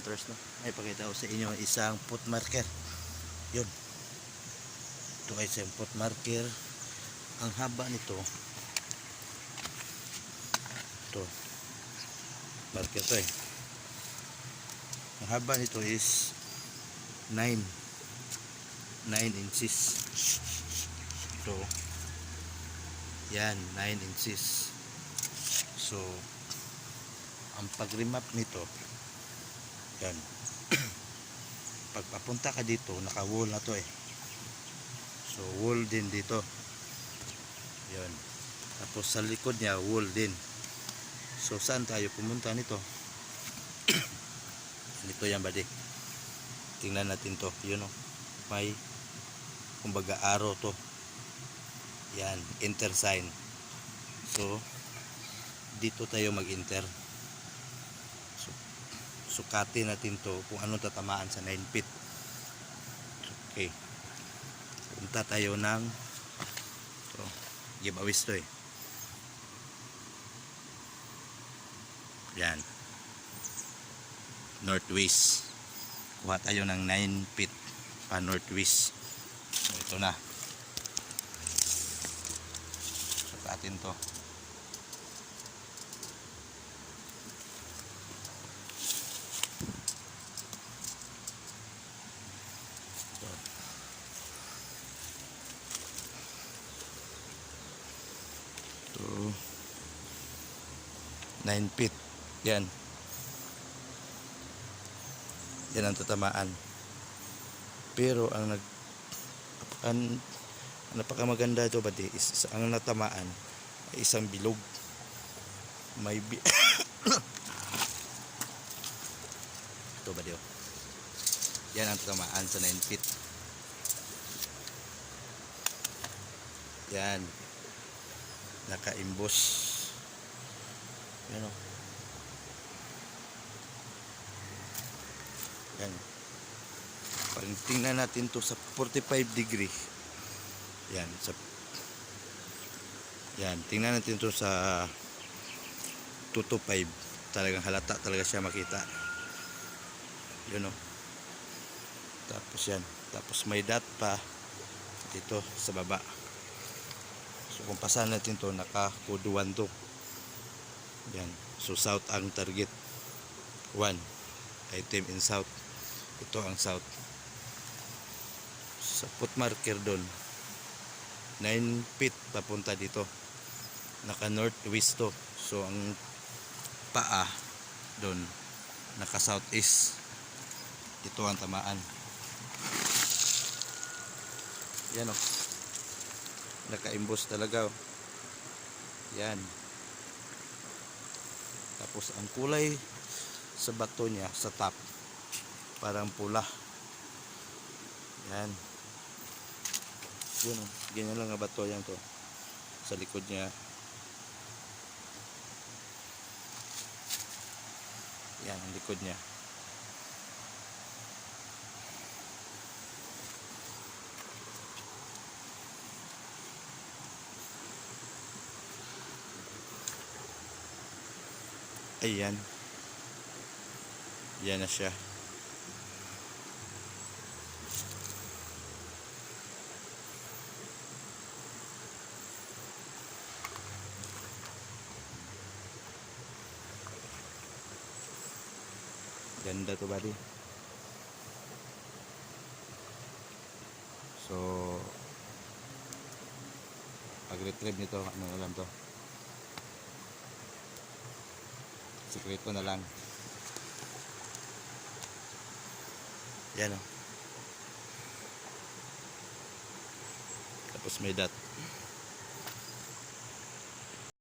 hunters, no? May pakita ko sa inyo isang foot marker. Yun. Ito ay isang foot marker. Ang haba nito, ito, marker to eh. Ang haba nito is 9 inches. Ito, yan, 9 inches. So, ang pag-remap nito, yan. Pagpapunta ka dito, naka-wall na to eh. So, wall din dito. Yan. Tapos sa likod niya, wall din. So, saan tayo pumunta nito? Dito yan, buddy. Tingnan natin to. Yun o. May, kumbaga, arrow to. Yan, enter sign. So, dito tayo mag-enter. So, sukatin natin to kung anong tatamaan sa 9 feet. Okay. Punta tayo ng to, giveaways to eh. Yan. Northwest. Kuha tayo ng 9 feet pa northwest. So, ito na. Sukatin to. So, 9 feet. Yan. Yan ang tatamaan. Pero ang napakamaganda ito, buddy, is ang natamaan ay isang bilog. May ito, buddy, oh. Yan ang tatamaan sa 9 feet. Yan. Naka-imbos. Yan o. Yan. Pag tingnan natin to sa 45 degree. Yan. Yan. Tingnan natin to sa 225. Talagang halata talaga siya makita. Yun o. Tapos yan. Tapos may dot pa dito sa baba. So kung pasahan natin to, naka-code 1 to. Yan. So south ang target. 1. Item in south. Ito ang south. Sa foot marker doon, 9 feet papunta dito. Naka northwest to. So ang paa doon, naka southeast. Ito ang tamaan. Yan o. Naka-imbos talaga o. Yan. Tapos ang kulay sa bato niya sa top parang pula. Yan. Yun o. Ganyan lang ang bato yan to. Sa likod niya. Yan ang likod niya. Ayan. Yan na siya. Ganda to, buddy. So, pag-retrieve nito, ano na lang to. Sikreto na lang. Yan o. Tapos may dot.